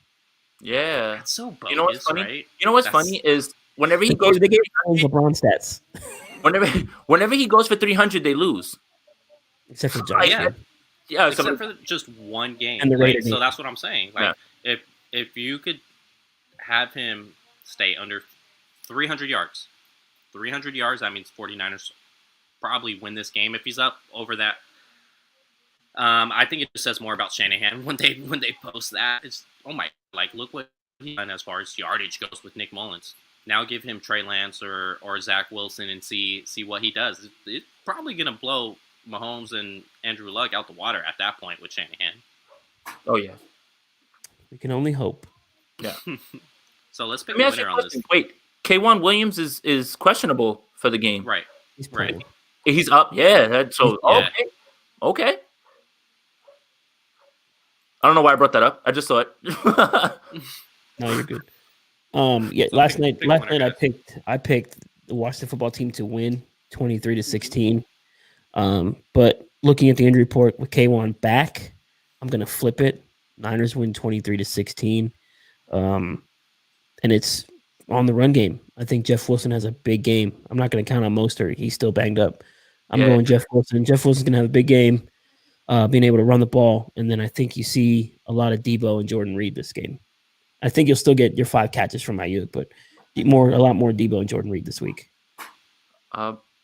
Yeah, that's so bogus, you know what's funny? Right? You know what's funny is whenever he goes, they get LeBron stats. Whenever he goes for 300, they lose. Except for Giants. Yeah, except for just one game. And the Raiders. So that's what I'm saying. Like, if you could have him stay under 300 yards, that means 49ers probably win this game. If he's up over that, I think it just says more about Shanahan when they post that. It's look what he's done as far as yardage goes with Nick Mullins. Now give him Trey Lance or Zach Wilson and see what he does. It's probably gonna blow Mahomes and Andrew Luck out the water at that point with Shanahan. Oh yeah, we can only hope. Yeah. So let's pick a winner on this. Wait, K'Wan Williams is questionable for the game. Right. He's up. Yeah. Okay. I don't know why I brought that up. I just saw it. No, you're good. Yeah. So last night I picked the Washington football team to win 23-16. But looking at the injury report with K'Wan back, I'm gonna flip it. Niners win 23-16. And it's on the run game. I think Jeff Wilson has a big game. I'm not gonna count on Mostert. He's still banged up. I'm going Jeff Wilson. Jeff Wilson's gonna have a big game, being able to run the ball. And then I think you see a lot of Debo and Jordan Reed this game. I think you'll still get your 5 catches from Ayuk, but a lot more Debo and Jordan Reed this week.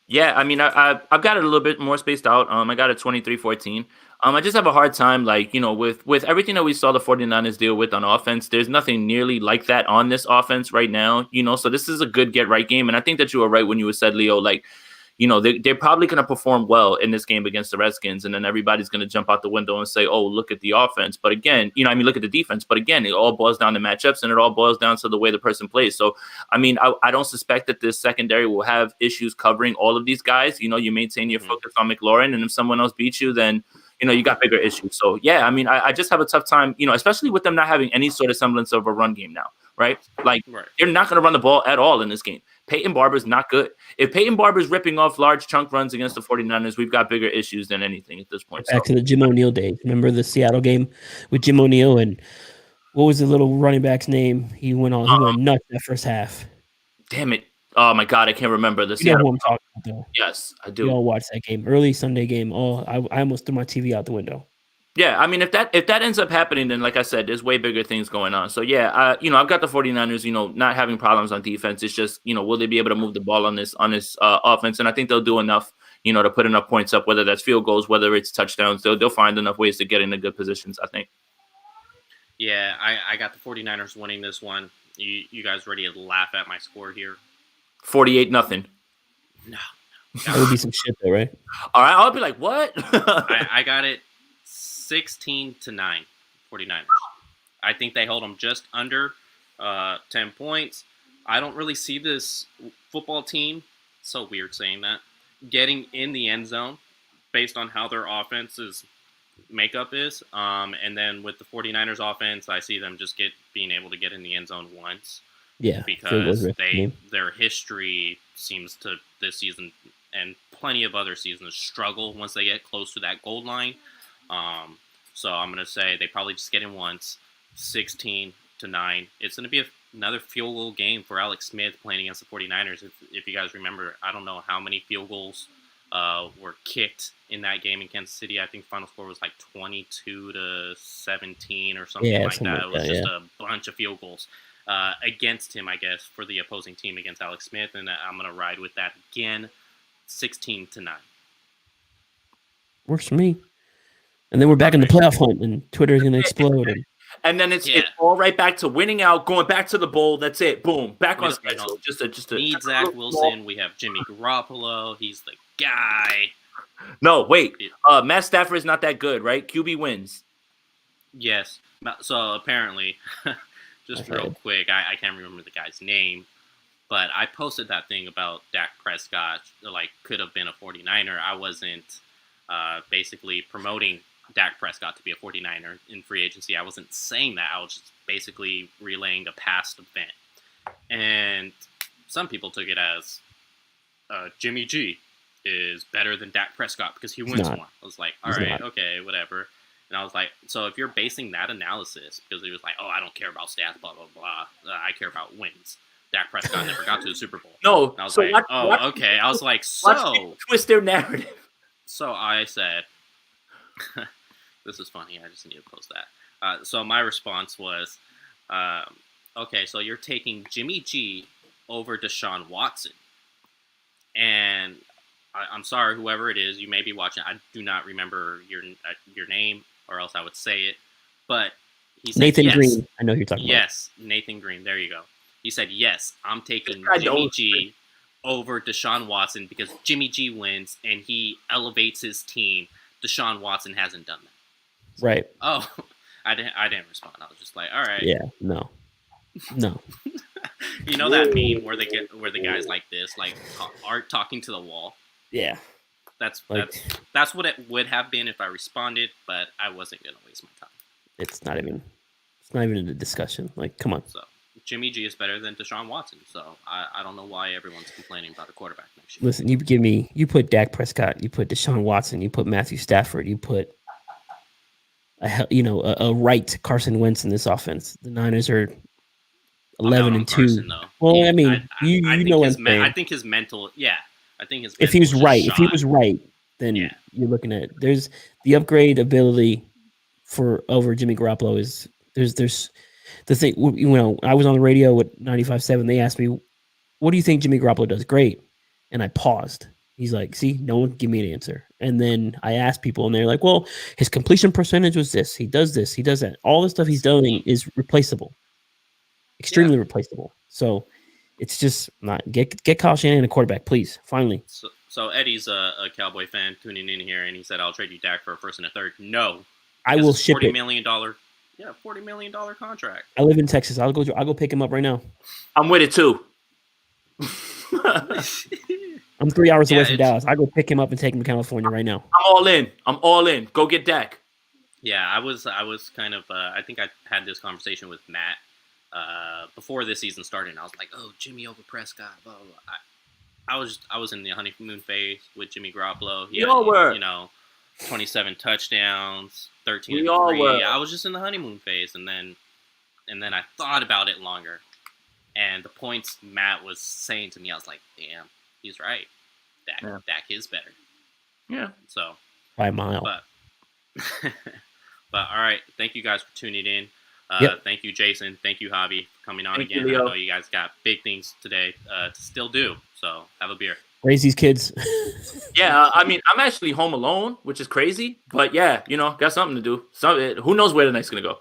Yeah, I mean, I've got it a little bit more spaced out. I got it 23-14. I just have a hard time, with everything that we saw the 49ers deal with on offense, there's nothing nearly like that on this offense right now, so this is a good get-right game, and I think that you were right when you said, Leo, they're probably going to perform well in this game against the Redskins, and then everybody's going to jump out the window and say, oh, look at the offense. But again, look at the defense. But again, it all boils down to matchups, and it all boils down to the way the person plays. So, I don't suspect that this secondary will have issues covering all of these guys. You maintain your focus on McLaurin, and if someone else beats you, then you got bigger issues. So, yeah, I just have a tough time, especially with them not having any sort of semblance of a run game now, right? They're not going to run the ball at all in this game. Peyton Barber's not good. If Peyton Barber's ripping off large chunk runs against the 49ers, we've got bigger issues than anything at this point. Back to the Jim O'Neill days. Remember the Seattle game with Jim O'Neill and what was the little running back's name? He went nuts that first half. Damn it. Oh, my God. I can't remember. You know who I'm talking about, though. Yes, I do. We all watched that game. Early Sunday game. Oh, I almost threw my TV out the window. Yeah, I mean, if that ends up happening, then like I said, there's way bigger things going on. So yeah, I've got the 49ers, not having problems on defense. It's just, will they be able to move the ball on this offense? And I think they'll do enough, to put enough points up, whether that's field goals, whether it's touchdowns. They'll find enough ways to get into good positions, I think. Yeah, I got the 49ers winning this one. You guys ready to laugh at my score here? 48-0. No. That would be some shit though, right? All right, I'll be like, what? I got it 16-9, 49ers. I think they hold them just under 10 points. I don't really see this football team, so weird saying that, getting in the end zone based on how their offense's makeup is. And then with the 49ers offense, I see them just being able to get in the end zone once. Yeah. Because their history seems to this season and plenty of other seasons struggle once they get close to that goal line. So I'm going to say they probably just get in once, 16-9. It's going to be another field goal game for Alex Smith playing against the 49ers. If you guys remember, I don't know how many field goals were kicked in that game in Kansas City. I think final score was like 22-17 or something like that. It was just a bunch of field goals against him, I guess, for the opposing team against Alex Smith. And I'm going to ride with that again, 16-9. Works for me. And then we're back in the playoff hunt, and Twitter is going to explode. And then it's all right back to winning out, going back to the bowl. That's it. Boom. Back on schedule. Just need Zach Wilson. We have Jimmy Garoppolo. He's the guy. No, wait. Matt Stafford is not that good, right? QB wins. Yes. So apparently, just real quick, I can't remember the guy's name, but I posted that thing about Dak Prescott, like could have been a 49er. I wasn't basically promoting Dak Prescott to be a 49er in free agency. I wasn't saying that. I was just basically relaying a past event. And some people took it as Jimmy G is better than Dak Prescott because he wins one. I was like, all right, okay, whatever. And I was like, so if you're basing that analysis, because he was like, oh, I don't care about stats, blah, blah, blah. I care about wins. Dak Prescott never got to the Super Bowl. No. And I was okay. I was like, so. Twist their narrative. So I said, this is funny. I just need to post that. So my response was, okay, so you're taking Jimmy G over Deshaun Watson. And I'm sorry, whoever it is, you may be watching. I do not remember your name, or else I would say it. But he said, Nathan Green. I know who you're talking about. Yes, Nathan Green. There you go. He said, yes, I'm taking Jimmy G over Deshaun Watson because Jimmy G wins and he elevates his team. Deshaun Watson hasn't done that. Right. Oh, I didn't respond. I was just like, all right. Yeah, no. You know that meme where the guys like this, like art talking to the wall. Yeah. That's what it would have been if I responded, but I wasn't gonna waste my time. It's not even a discussion. Like, come on. So Jimmy G is better than Deshaun Watson. So I don't know why everyone's complaining about a quarterback next year. Listen, you put Dak Prescott, you put Deshaun Watson, you put Matthew Stafford, you put a right Carson Wentz in this offense. The Niners are 11-2. Well, I mean, you know what I'm saying. I think his mental, I think his. If he was right, then you're looking at there's the upgrade ability over Jimmy Garoppolo is there's the thing. I was on the radio with 95.7. They asked me, "What do you think Jimmy Garoppolo does?" Great, and I paused. He's like, "See, no one give me an answer." And then I asked people, and they're like, "Well, his completion percentage was this. He does this. He does that. All the stuff he's doing is replaceable, extremely replaceable." So it's just not get Kyle Shanahan a quarterback, please. Finally. So Eddie's a Cowboy fan tuning in here, and he said, "I'll trade you Dak for a first and a third." No, I will ship $40 million. Yeah, $40 million contract. I live in Texas. I'll go pick him up right now. I'm with it too. I'm 3 hours away from Dallas. I go pick him up and take him to California right now. I'm all in. Go get Dak. Yeah, I was kind of. I think I had this conversation with Matt before this season started. And I was like, "Oh, Jimmy over Prescott." Blah, blah, blah. I was in the honeymoon phase with Jimmy Garoppolo. He had, 27 touchdowns, 13 and 3. I was just in the honeymoon phase, and then I thought about it longer. And the points Matt was saying to me, I was like, "Damn, he's right. Dak is better." Yeah. So by a mile. But all right, thank you guys for tuning in. Yep. Thank you, Jason. Thank you, Javi, for coming on Thank you, again. I Leo. know you guys got big things today to still do. So have a beer. Raise these kids. Yeah, I mean, I'm actually home alone, which is crazy. But yeah, got something to do. So who knows where the night's gonna go?